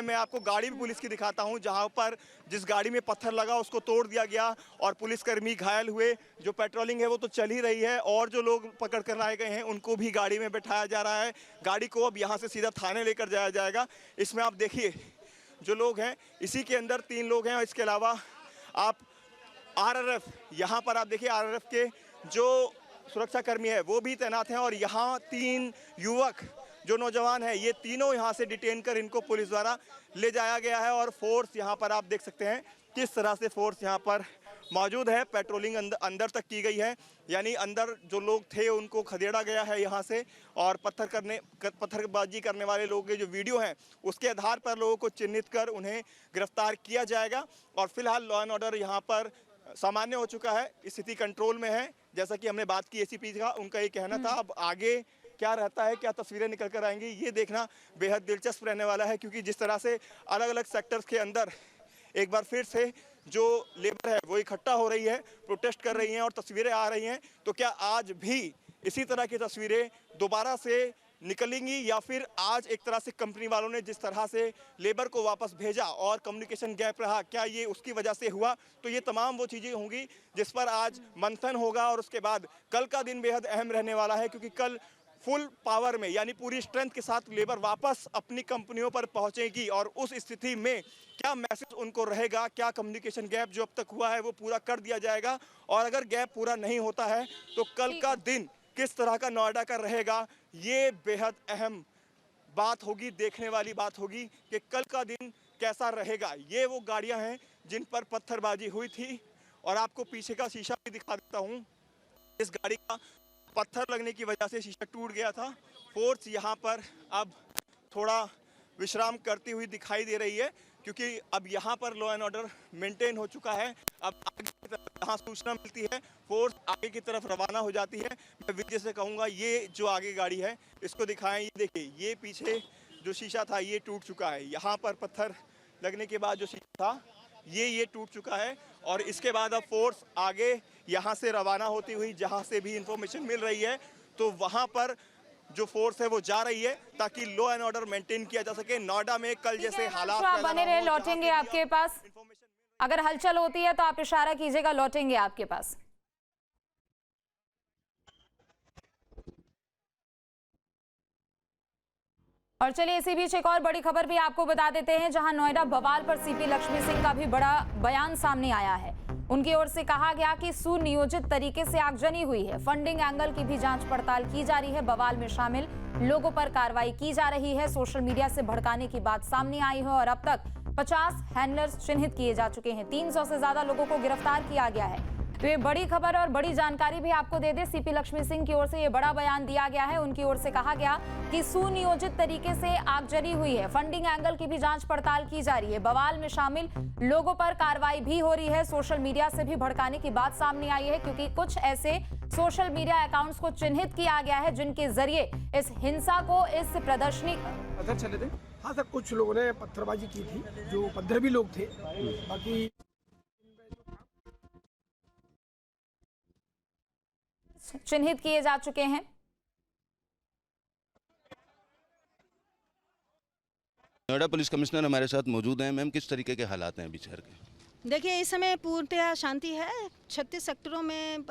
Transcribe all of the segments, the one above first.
मैं आपको गाड़ी भी पुलिस की दिखाता हूं, जहां पर जिस गाड़ी में पत्थर लगा उसको तोड़ दिया गया और पुलिसकर्मी घायल हुए। जो पेट्रोलिंग है वो तो चल ही रही है और जो लोग पकड़ कर लाए गए हैं उनको भी गाड़ी में बैठाया जा रहा है। गाड़ी को अब यहाँ से सीधा थाने लेकर जाया जाएगा। इसमें आप देखिए जो लोग हैं, इसी के अंदर 3 लोग हैं और इसके अलावा आप आरआरएफ, यहाँ पर आप देखिए आरआरएफ के जो सुरक्षाकर्मी है वो भी तैनात हैं और यहाँ 3 युवक जो नौजवान हैं ये तीनों यहाँ से डिटेन कर इनको पुलिस द्वारा ले जाया गया है। और फोर्स यहाँ पर आप देख सकते हैं किस तरह से फोर्स यहाँ पर मौजूद है। पेट्रोलिंग अंदर तक की गई है, यानी अंदर जो लोग थे उनको खदेड़ा गया है यहाँ से और पत्थरबाजी करने वाले लोगों के जो वीडियो हैं उसके आधार पर लोगों को चिन्हित कर उन्हें गिरफ्तार किया जाएगा। और फिलहाल लॉ एंड ऑर्डर यहाँ पर सामान्य हो चुका है, स्थिति कंट्रोल में है। जैसा कि हमने बात की एसीपी का, उनका ये कहना था। अब आगे क्या रहता है, क्या तस्वीरें निकल कर आएंगी, ये देखना बेहद दिलचस्प रहने वाला है। क्योंकि जिस तरह से अलग अलग सेक्टर्स के अंदर एक बार फिर से जो लेबर है वो इकट्ठा हो रही है, प्रोटेस्ट कर रही हैं और तस्वीरें आ रही हैं, तो क्या आज भी इसी तरह की तस्वीरें दोबारा से निकलेंगी या फिर आज एक तरह से कंपनी वालों ने जिस तरह से लेबर को वापस भेजा और कम्युनिकेशन गैप रहा, क्या ये उसकी वजह से हुआ? तो ये तमाम वो चीज़ें होंगी जिस पर आज मंथन होगा। और उसके बाद कल का दिन बेहद अहम रहने वाला है, क्योंकि कल फुल पावर में यानी पूरी स्ट्रेंथ के साथ लेबर वापस अपनी कंपनियों पर पहुंचेगी और उस स्थिति में क्या मैसेज उनको रहेगा, क्या कम्युनिकेशन गैप जो अब तक हुआ है वो पूरा कर दिया जाएगा, और अगर गैप पूरा नहीं होता है तो कल का दिन किस तरह का नोएडा का रहेगा, ये बेहद अहम बात होगी, देखने वाली बात होगी कि कल का दिन कैसा रहेगा। ये वो गाड़ियां हैं जिन पर पत्थरबाजी हुई थी और आपको पीछे का शीशा भी दिखा देता हूं। इस गाड़ी का पत्थर लगने की वजह से शीशा टूट गया था। फोर्स यहाँ पर अब थोड़ा विश्राम करती हुई दिखाई दे रही है, क्योंकि अब यहाँ पर लॉ एंड ऑर्डर मेंटेन हो चुका है। अब आगे की तरफ जहाँ सूचना मिलती है फोर्स आगे की तरफ रवाना हो जाती है। मैं विजय से कहूँगा ये जो आगे गाड़ी है इसको दिखाएं। ये देखिए, ये पीछे जो शीशा था ये टूट चुका है। यहाँ पर पत्थर लगने के बाद जो शीशा था ये टूट चुका है और इसके बाद अब फोर्स आगे यहाँ से रवाना होती हुई जहाँ से भी इंफॉर्मेशन मिल रही है तो वहाँ पर जो फोर्स है वो जा रही है ताकि लॉ एंड ऑर्डर मेंटेन किया जा सके। नोएडा में कल जैसे हालात आप बने रहे, लौटेंगे आपके पास। अगर हलचल होती है तो आप इशारा कीजिएगा, लौटेंगे आपके पास। और चलिए इसी बीच एक और बड़ी खबर भी आपको बता देते हैं, जहां नोएडा बवाल पर सीपी लक्ष्मी सिंह का भी बड़ा बयान सामने आया है। उनकी ओर से कहा गया कि सुनियोजित तरीके से आगजनी हुई है, फंडिंग एंगल की भी जांच पड़ताल की जा रही है, बवाल में शामिल लोगों पर कार्रवाई की जा रही है, सोशल मीडिया से भड़काने की बात सामने आई है और अब तक 50 हैंडलर्स चिन्हित किए जा चुके हैं, 300 से ज्यादा लोगों को गिरफ्तार किया गया है। तो ये बड़ी खबर और बड़ी जानकारी भी आपको दे दे, सीपी लक्ष्मी सिंह की ओर से ये बड़ा बयान दिया गया है। उनकी ओर से कहा गया कि सुनियोजित तरीके से आगजनी हुई है, फंडिंग एंगल की भी जांच पड़ताल की जा रही है, बवाल में शामिल लोगों पर कार्रवाई भी हो रही है, सोशल मीडिया से भी भड़काने की बात सामने आई है, क्योंकि कुछ ऐसे सोशल मीडिया अकाउंट्स को चिन्हित किया गया है जिनके जरिए इस हिंसा को, इस प्रदर्शनी चले थे। हाँ सर, कुछ लोगों ने पत्थरबाजी की थी, जो उपद्रवी लोग थे, बाकी चिन्हित किए जा चुके हैं। नोएडा पुलिस कमिश्नर हमारे साथ मौजूद हैं। मैम, किस तरीके के हालात हैं अभी शहर के? देखिए, इस समय पूर्णतः शांति है। 36 सेक्टरों में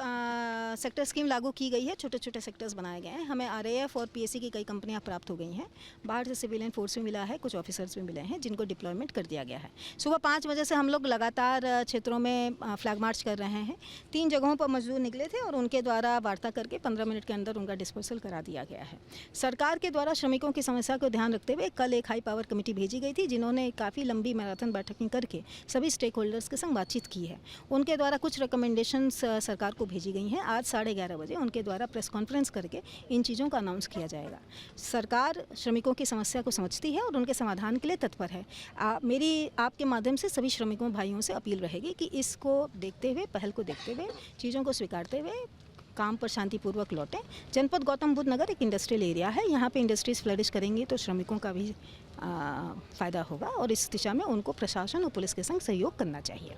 सेक्टर स्कीम लागू की गई है, छोटे छोटे सेक्टर्स बनाए गए हैं। हमें आरएएफ और पीएससी की कई कंपनियां प्राप्त हो गई हैं, बाहर से सिविलियन फोर्स भी मिला है, कुछ ऑफिसर्स भी मिले हैं जिनको डिप्लॉयमेंट कर दिया गया है। सुबह 5 बजे से हम लोग लगातार क्षेत्रों में फ्लैग मार्च कर रहे हैं। 3 जगहों पर मजदूर निकले थे और उनके द्वारा वार्ता करके 15 मिनट के अंदर उनका डिस्पोजल करा दिया गया है। सरकार के द्वारा श्रमिकों की समस्या को ध्यान रखते हुए कल एक हाई पावर कमेटी भेजी गई थी, जिन्होंने काफ़ी लंबी मैराथन बैठकें करके सभी स्टेक होल्डर्स के संग बातचीत की है। उनके द्वारा कुछ रिकमेंडेशंस सरकार को भेजी गई हैं। आज 11:30 बजे उनके द्वारा प्रेस कॉन्फ्रेंस करके इन चीज़ों का अनाउंस किया जाएगा। सरकार श्रमिकों की समस्या को समझती है और उनके समाधान के लिए तत्पर है। मेरी आपके माध्यम से सभी श्रमिकों भाइयों से अपील रहेगी कि इसको देखते हुए, पहल को देखते हुए, चीज़ों को स्वीकारते हुए काम पर शांतिपूर्वक लौटें। जनपद गौतम बुद्ध नगर एक इंडस्ट्रियल एरिया है, यहाँ पे इंडस्ट्रीज फ्लरिश करेंगी तो श्रमिकों का भी फ़ायदा होगा और इस दिशा में उनको प्रशासन और पुलिस के संग सहयोग करना चाहिए।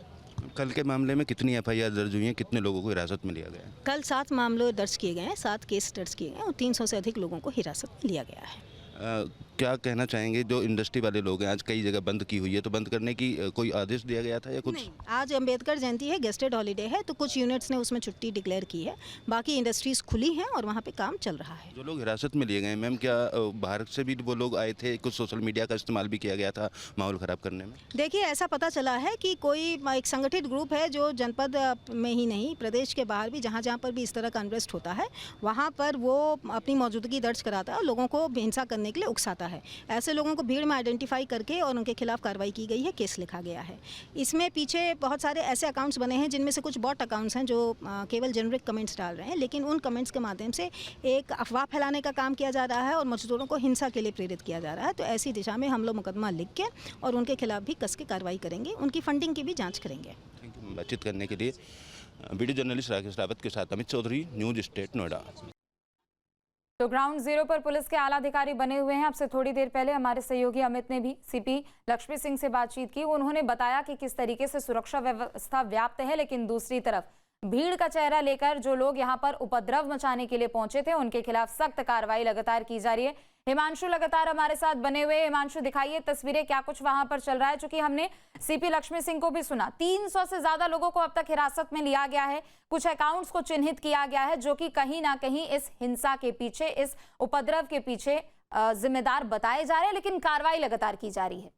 कल के मामले में कितनी एफआईआर दर्ज हुई हैं, कितने लोगों को हिरासत में लिया गया है? कल 7 मामले दर्ज किए गए हैं, 7 केस दर्ज किए गए हैं और 300 से अधिक लोगों को हिरासत में लिया गया है। क्या कहना चाहेंगे जो इंडस्ट्री वाले लोग हैं, आज कई जगह बंद की हुई है, तो बंद करने की कोई आदेश दिया गया था या कुछ? नहीं, आज अंबेडकर जयंती है, गेस्टेड हॉलीडे है, तो कुछ यूनिट्स ने उसमें छुट्टी डिक्लेयर की है। बाकी इंडस्ट्रीज खुली हैं और वहाँ पे काम चल रहा है। जो लोग हिरासत में लिए गए हैं मैम, क्या बाहर से भी वो लोग आए थे? कुछ सोशल मीडिया का इस्तेमाल भी किया गया था माहौल ख़राब करने में? देखिए, ऐसा पता चला है कि कोई एक संगठित ग्रुप है जो जनपद में ही नहीं, प्रदेश के बाहर भी जहाँ जहाँ पर भी इस तरह का अनरेस्ट होता है वहाँ पर वो अपनी मौजूदगी दर्ज कराता है और लोगों को हिंसा करने के लिए उकसाता है। ऐसे लोगों को भीड़ में आइडेंटिफाई करके और उनके खिलाफ कार्रवाई की गई है, केस लिखा गया है। इसमें पीछे बहुत सारे ऐसे अकाउंट्स बने हैं जिनमें से कुछ बॉट अकाउंट्स हैं जो केवल जेनरिक कमेंट्स डाल रहे हैं, लेकिन उन कमेंट्स के माध्यम से एक अफवाह फैलाने का काम किया जा रहा है और मजदूरों को हिंसा के लिए प्रेरित किया जा रहा है। तो ऐसी दिशा में हम लोग मुकदमा लिख के और उनके खिलाफ भी कस के कार्रवाई करेंगे, उनकी फंडिंग की भी जाँच करेंगे। थैंक यू बातचीत करने के लिए। वीडियो जर्नलिस्ट राकेश रावत के साथ अमित चौधरी, न्यूज स्टेट नोएडा। तो ग्राउंड जीरो पर पुलिस के आला अधिकारी बने हुए हैं। अब से थोड़ी देर पहले हमारे सहयोगी अमित ने भी सीपी लक्ष्मी सिंह से बातचीत की। उन्होंने बताया कि किस तरीके से सुरक्षा व्यवस्था व्याप्त है, लेकिन दूसरी तरफ भीड़ का चेहरा लेकर जो लोग यहां पर उपद्रव मचाने के लिए पहुंचे थे उनके खिलाफ सख्त कार्रवाई लगातार की जा रही है। हिमांशु लगातार हमारे साथ बने हुए। हिमांशु, दिखाइए तस्वीरें, क्या कुछ वहां पर चल रहा है? चूंकि हमने सीपी लक्ष्मी सिंह को भी सुना, 300 से ज्यादा लोगों को अब तक हिरासत में लिया गया है, कुछ अकाउंट्स को चिन्हित किया गया है जो कि कहीं ना कहीं इस हिंसा के पीछे, इस उपद्रव के पीछे जिम्मेदार बताए जा रहे हैं, लेकिन कार्रवाई लगातार की जा रही है।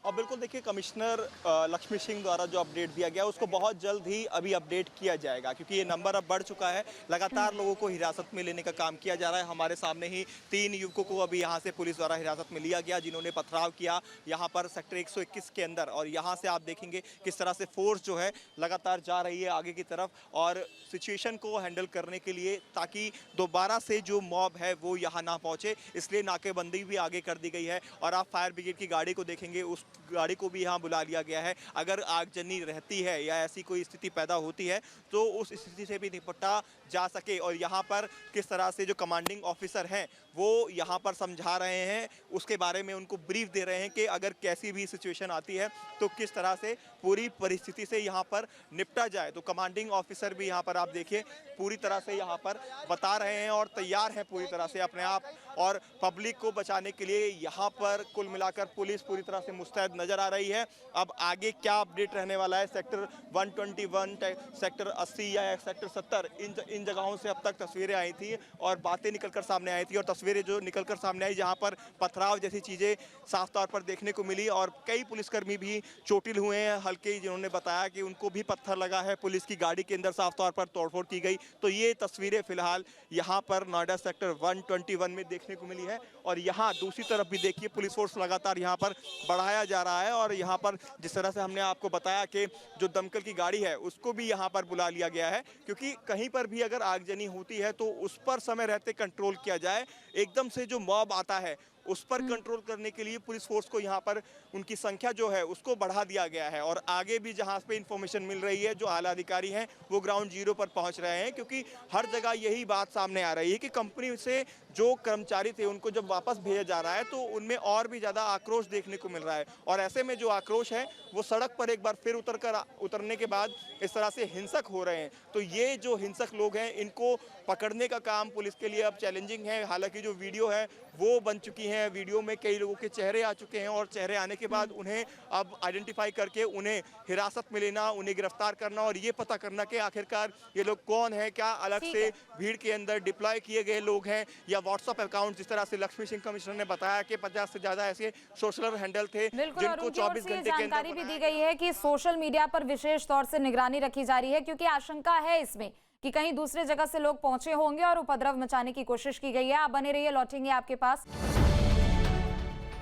और बिल्कुल देखिए, कमिश्नर लक्ष्मी सिंह द्वारा जो अपडेट दिया गया उसको बहुत जल्द ही अभी अपडेट किया जाएगा, क्योंकि ये नंबर अब बढ़ चुका है। लगातार लोगों को हिरासत में लेने का काम किया जा रहा है। हमारे सामने ही 3 युवकों को अभी यहाँ से पुलिस द्वारा हिरासत में लिया गया, जिन्होंने पथराव किया यहाँ पर सेक्टर 121 के अंदर। और यहाँ से आप देखेंगे किस तरह से फोर्स जो है लगातार जा रही है आगे की तरफ, और सिचुएशन को हैंडल करने के लिए, ताकि दोबारा से जो मॉब है वो यहाँ ना पहुँचे, इसलिए नाकेबंदी भी आगे कर दी गई है। और आप फायर ब्रिगेड की गाड़ी को देखेंगे, उस गाड़ी को भी यहाँ बुला लिया गया है। अगर आगजनी रहती है या ऐसी कोई स्थिति पैदा होती है तो उस स्थिति से भी निपटा जा सके। और यहाँ पर किस तरह से जो कमांडिंग ऑफिसर हैं वो यहाँ पर समझा रहे हैं, उसके बारे में उनको ब्रीफ दे रहे हैं कि अगर कैसी भी सिचुएशन आती है तो किस तरह से पूरी परिस्थिति से यहाँ पर निपटा जाए। तो कमांडिंग ऑफिसर भी यहाँ पर आप देखिए पूरी तरह से यहाँ पर बता रहे हैं और तैयार है पूरी तरह से अपने आप और पब्लिक को बचाने के लिए। यहाँ पर कुल मिलाकर पुलिस पूरी तरह से मुस्तैद नजर आ रही है। अब आगे क्या अपडेट रहने वाला है, सेक्टर 121, सेक्टर 80 या सेक्टर 70, इन जगहों से अब तक तस्वीरें आई थी और बातें निकलकर सामने आई थी। और तस्वीरें जो निकलकर सामने आई जहाँ पर पथराव जैसी चीज़ें साफ तौर पर देखने को मिली और कई पुलिसकर्मी भी चोटिल हुए हैं हल्के, जिन्होंने बताया कि उनको भी पत्थर लगा है, पुलिस की गाड़ी के अंदर साफ तौर पर तोड़फोड़ की गई। तो ये तस्वीरें फिलहाल यहाँ पर नोएडा सेक्टर 121 में देखने को मिली है। और यहाँ दूसरी तरफ भी देखिए पुलिस फोर्स लगातार यहाँ पर बढ़ाया जा रहा है। और यहाँ पर जिस तरह से हमने आपको बताया कि जो दमकल की गाड़ी है उसको भी यहाँ पर बुला लिया गया है, क्योंकि कहीं पर भी अगर आगजनी होती है तो उस पर समय रहते कंट्रोल किया जाए। एकदम से जो मॉब आता है उस पर कंट्रोल करने के लिए पुलिस फोर्स को यहाँ पर उनकी संख्या जो है उसको बढ़ा दिया गया है। और आगे भी जहाँ पे इंफॉर्मेशन मिल रही है, जो आला अधिकारी हैं वो ग्राउंड जीरो पर पहुँच रहे हैं, क्योंकि हर जगह यही बात सामने आ रही है कि कंपनी से जो कर्मचारी थे उनको जब वापस भेजा जा रहा है तो उनमें और भी ज़्यादा आक्रोश देखने को मिल रहा है। और ऐसे में जो आक्रोश है वो सड़क पर एक बार फिर उतरने के बाद इस तरह से हिंसक हो रहे हैं। तो ये जो हिंसक लोग हैं इनको पकड़ने का काम पुलिस के लिए अब चैलेंजिंग है। हालांकि जो वीडियो है वो बन चुकी है, वीडियो में कई लोगों के चेहरे आ चुके हैं और चेहरे आने के बाद उन्हें अब आइडेंटिफाई करके उन्हें हिरासत में लेना, उन्हें गिरफ्तार करना और ये पता करना कि आखिरकार ये लोग कौन है, क्या अलग से भीड़ के अंदर डिप्लॉय किए गए लोग हैं या व्हाट्सएप अकाउंट, जिस तरह से लक्ष्मी सिंह कमिश्नर ने बताया कि 50 से ज्यादा ऐसे सोशल हैंडल थे जिनको 24 घंटे के जानकारी भी दी गई है कि सोशल मीडिया पर विशेष तौर से निगरानी रखी जा रही है, क्योंकि आशंका है इसमें कि कहीं दूसरे जगह से लोग पहुंचे होंगे और उपद्रव मचाने की कोशिश की गई है। आप बने रहिए, लौटेंगे आपके पास।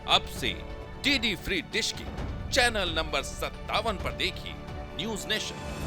अब से डीडी फ्री डिश की चैनल नंबर 57 पर देखिए न्यूज नेशन।